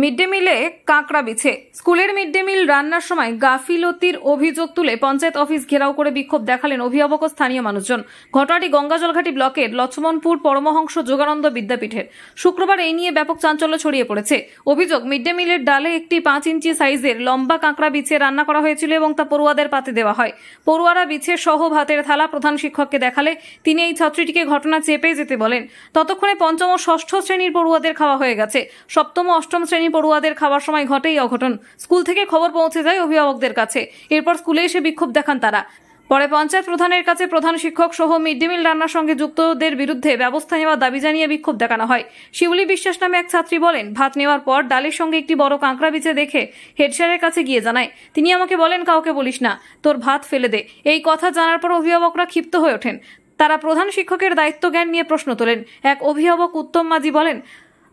Mid day মিলে কাঁকড়া বিছে। স্কুলের মিড ডে মিল রান্নার সময় গাফিলতির অভিযোগ তুলে পঞ্চায়েত অফিস ঘেরাও করে বিক্ষোভ দেখালেন অভিভাবক ও স্থানীয় মানুষজন। ঘটনাটি গঙ্গাজলঘাটি ব্লকের লক্ষ্মণপুর পরমহংস যোগানন্দ বিদ্যাপীঠের। শুক্রবার এই নিয়ে ব্যাপক চাঞ্চল্য ছড়িয়ে পড়েছে। অভিযোগ, মিড ডে মিলের ডালে একটি 5 ইঞ্চি সাইজের লম্বা কাঁকড়া বিছে রান্না করা হয়েছিল এবং তা পড়ুয়াদের পাতে দেওয়া হয়। পড়ুয়ারা বিছে সহ ভাতের থালা প্রধান শিক্ষককে দেখালে তিনি এই ছাত্রীটিকে ঘটনা চেপে যেতে বলেন। ততক্ষণে পঞ্চম ও ষষ্ঠ শ্রেণীর পড়ুয়াদের খাওয়া হয়ে গেছে। সপ্তম ও অষ্টম শ্রেণী পড়ুয়াদের খাওয়ার সময় ঘটে এই অঘটন। স্কুল থেকে খবর পৌঁছে যায় অভিভাবকদের কাছে। এরপর স্কুলে এসে বিক্ষোভ দেখান তারা। পরে পঞ্চায়েত প্রধানের কাছে প্রধান শিক্ষক সহ মিড ডে মিল রান্নার সঙ্গে যুক্তদের বিরুদ্ধে ব্যবস্থা নেওয়ার দাবি জানিয়ে বিক্ষোভ দেখানো হয়। শিউলি বিশ্বাস নামে এক ছাত্রী বলেন, ভাত নেওয়ার পর ডালের সঙ্গে একটি বড় কাঁকড়া বিছে দেখে হেড স্যারের কাছে গিয়ে জানায়। তিনি আমাকে বলেন, কাউকে বলিস না, তোর ভাত ফেলে দে। এই কথা জানার পর অভিভাবকরা ক্ষিপ্ত হয়ে ওঠেন। তারা প্রধান শিক্ষকের দায়িত্ব জ্ঞান নিয়ে প্রশ্ন তোলেন। এক অভিভাবক উত্তম মাঝি বলেন,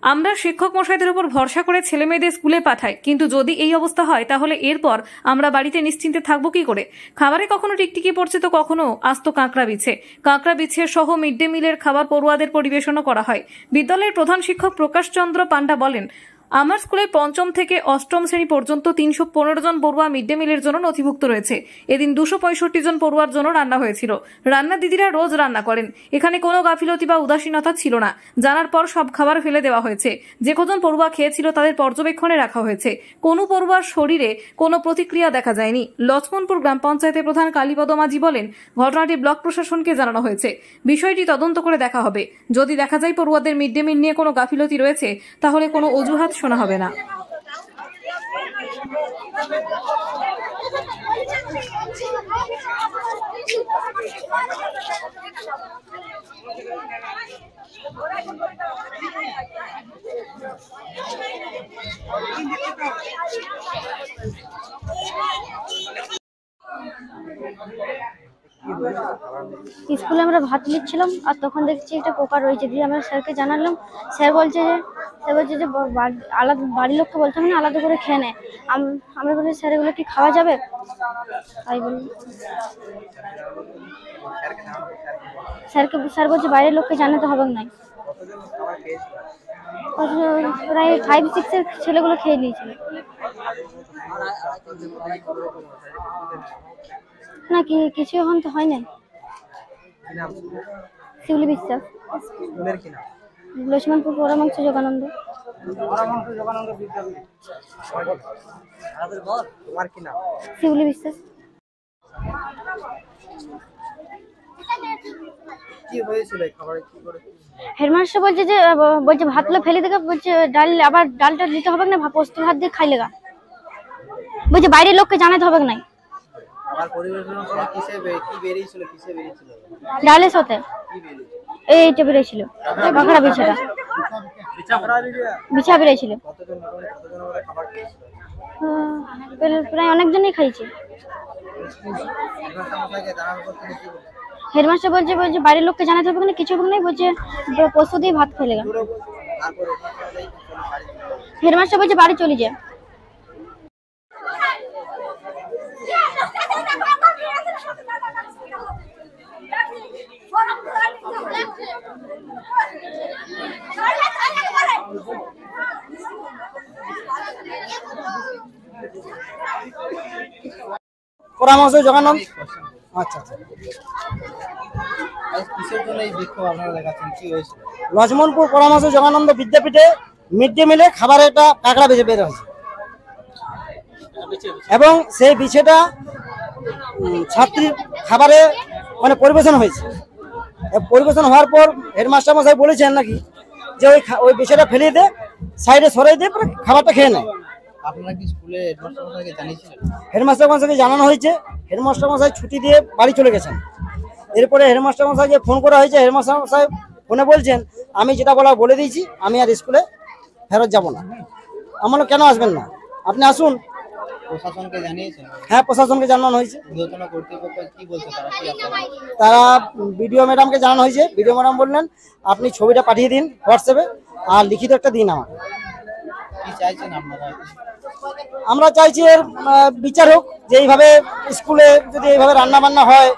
আমরা শিক্ষক মশাইদের উপর ভরসা করে ছেলে মেয়েদের স্কুলে পাঠাই, কিন্তু যদি এই অবস্থা হয় তাহলে এরপর আমরা বাড়িতে নিশ্চিন্তে থাকবো কি করে? খাবারে কখনো টিকটিকি পড়ছে তো কখনো আস্ত কাঁকড়া বিছে। কাঁকড়া বিছে সহ মিড ডে মিলের খাবার পড়ুয়াদের পরিবেশনও করা হয়। বিদ্যালয়ের প্রধান শিক্ষক প্রকাশ চন্দ্র পান্ডা বলেন, আমার স্কুলে পঞ্চম থেকে অষ্টম শ্রেণী পর্যন্ত 315 জন পড়ুয়া মিড ডে মিলের জন্য নথিভুক্ত রয়েছে। এদিন 265 জন পড়ুয়ার জন্য রান্না হয়েছিল। রান্না দিদিরা রোজ রান্না করেন। এখানে কোনো গাফিলতি বা উদাসীনতা ছিল না। জানার পর সব খাবার ফেলে দেওয়া হয়েছে। যে কজন পড়ুয়া খেয়েছিল তাদের পর্যবেক্ষণে রাখা হয়েছে। কোনো পড়ুয়ার শরীরে কোনো প্রতিক্রিয়া দেখা যায়নি। লক্ষ্মণপুর গ্রাম পঞ্চায়েতের প্রধান কালীপদ মাঝি বলেন, ঘটনাটি ব্লক প্রশাসনকে জানানো হয়েছে। বিষয়টি তদন্ত করে দেখা হবে। যদি দেখা যায় পড়ুয়াদের মিড ডে মিল নিয়ে কোনো গাফিলতি রয়েছে তাহলে কোনো অজুহাত শোনা হবে না। স্কুলে আমরা ভাত নিচ্ছিলাম আর তখন দেখছি একটা পোকা রয়েছে। দিয়ে আমরা স্যারকে জানালাম। স্যার বলছে যে আলাদা বাড়ির লোককে বলতে হবে না, আলাদা করে খেয়ে নেয়। আমরা বলি, স্যার এগুলো কি খাওয়া যাবে? তাই বলি স্যার বলছে বাইরের লোককে জানাতে হবে না। প্রায় 5-6 এর ছেলেগুলো খেয়ে নিয়েছিল। না কিছু এখন তো হয় নাই। শিউলি বিশ্বাস, লক্ষ্মণপুর পরমহংস যোগানন্দ। শিউলি বিশ্বাস। হেডমাস্টার বলছে ভাতগুলো ফেলে দেবে, বলছে ডালটা দিতে হবে না, পোস্ত ভাত দিয়ে খাইলে গা। বলছে বাইরের লোককে জানাতে হবে না। ডালের সাথে এইটা বেরিয়েছিল, কাঁকড়া বিছাটা বেরিয়েছিল। প্রায় অনেকজনই খাইছে। হেডমাস্টার বলছে বাইরের লোককে জানাতে হবে না, কিছু হবে না। বলছে পোস্ত দিয়ে ভাত ফেলে গা। হেডমাস্টার বলছে বাড়ি চলে যায়। পরামর্শ যোগানন্দ। আচ্ছা, লক্ষ্মণপুর পরামর্শ যোগানন্দ বিদ্যাপীঠে মিড ডে মিলে খাবারে একটা কাঁকড়া বেছে বের হয়েছে এবং সেই বিছেটা ছাত্রীর খাবারে মানে পরিবেশন হয়েছে। পরিবেশন হওয়ার পর হেডমাস্টার মশাই বলেছেন নাকি যে ওই বিছেটা ফেলিয়ে দে, সাইডে সরাই দিয়ে খাবারটা খেয়ে নেয়। আপনারা কি স্কুলে হেডমাস্টার মশাইকে জানিয়েছিলেন? হেডমাস্টার মশাইকে জানানো হয়েছে। হেডমাস্টার মশাই ছুটি দিয়ে বাড়ি চলে গেছেন। এরপরে হেডমাস্টার মশাইকে ফোন করা হয়েছে। হেডমাস্টার মশাই ফোনে বলছেন, আমি যেটা বলে দিয়েছি, আমি আর স্কুলে ফেরত যাব না। আমরা কেন আসবেন না, আপনি আসুন। প্রশাসনকে জানিয়েছেন? হ্যাঁ, প্রশাসনকে জানানো হয়েছে। কর্তৃপক্ষ কি বলছে তারা বিডিও ম্যাডামকে জানানো হয়েছে। বিডিও ম্যাডাম বললেন, আপনি ছবিটা পাঠিয়ে দিন হোয়াটসঅ্যাপে আর লিখিত একটা দিন আমাকে। কি চাইছেন আপনারা? আমরা চাইছি এর বিচার হোক, যে এইভাবে স্কুলে যদি এইভাবে রান্না বান্না হয়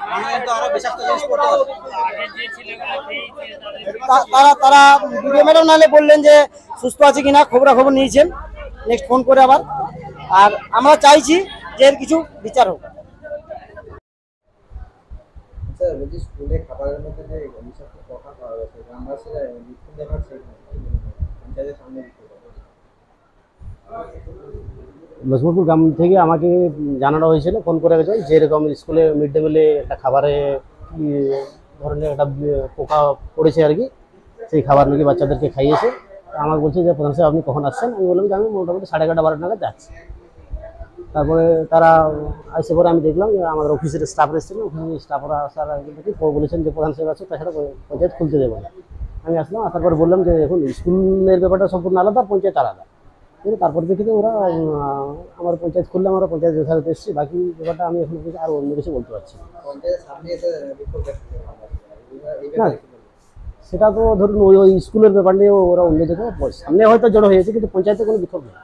তারা ভিডিও ম্যাডাম নাহলে বললেন যে সুস্থ আছে কিনা খবরাখবর নিয়েছেন, নেক্সট ফোন করে আবার। আর আমরা চাইছি যে এর কিছু বিচার হোক। স্যার বলছি স্কুলে খাবারের মধ্যে যে বিষাক্ত পোকা পাওয়া গেছে গ্রামবাসীরা বিক্ষোভ দেখাচ্ছে পঞ্চায়েতের সামনে বিক্ষোভ দেখাচ্ছে। লক্ষ্মণপুর গ্রাম থেকে আমাকে জানানো হয়েছিল, ফোন করে গেছে যে এরকম স্কুলে মিড ডে মিলে একটা খাবারে কি ধরনের একটা পোকা পড়েছে আর কি, সেই খাবার নাকি বাচ্চাদেরকে খাইয়েছে। আমাকে বলছে যে প্রধান সাহেব আপনি কখন আসছেন? আমি বললাম যে আমি মোটামুটি 11:30-12 নাগাদ যাচ্ছি। তারপরে তারা এসে পরে আমি দেখলাম যে আমাদের অফিসের স্টাফরা এসেছিলেন, অফিসের স্টাফরা আসার আগে থেকে বলেছেন যে প্রধান সাহেব আছে, তাছাড়া পঞ্চায়েত খুলতে দেবো না। আমি আসলাম, আসার পরে বললাম যে দেখুন স্কুলের ব্যাপারটা সম্পূর্ণ আলাদা, আর পঞ্চায়েত আলাদা। কিন্তু তারপর দেখে ওরা আমার পঞ্চায়েত খুললে আমরা পঞ্চায়েত যথাযথ এসেছি, বাকি ব্যাপারটা আমি এখন আর অন্য কিছু বলতে পারছি না। পঞ্চায়েতের সামনে এসে বিক্ষোভ দেখাচ্ছে এই না, ব্যাপারে কি বলবেন? সেটা তো ধরুন ওই স্কুলের ব্যাপার নিয়ে ওরা অন্য দিকে সামনে হয়তো জড়ো হয়েছে, কিন্তু পঞ্চায়েতে কোনো বিক্ষোভ নেই।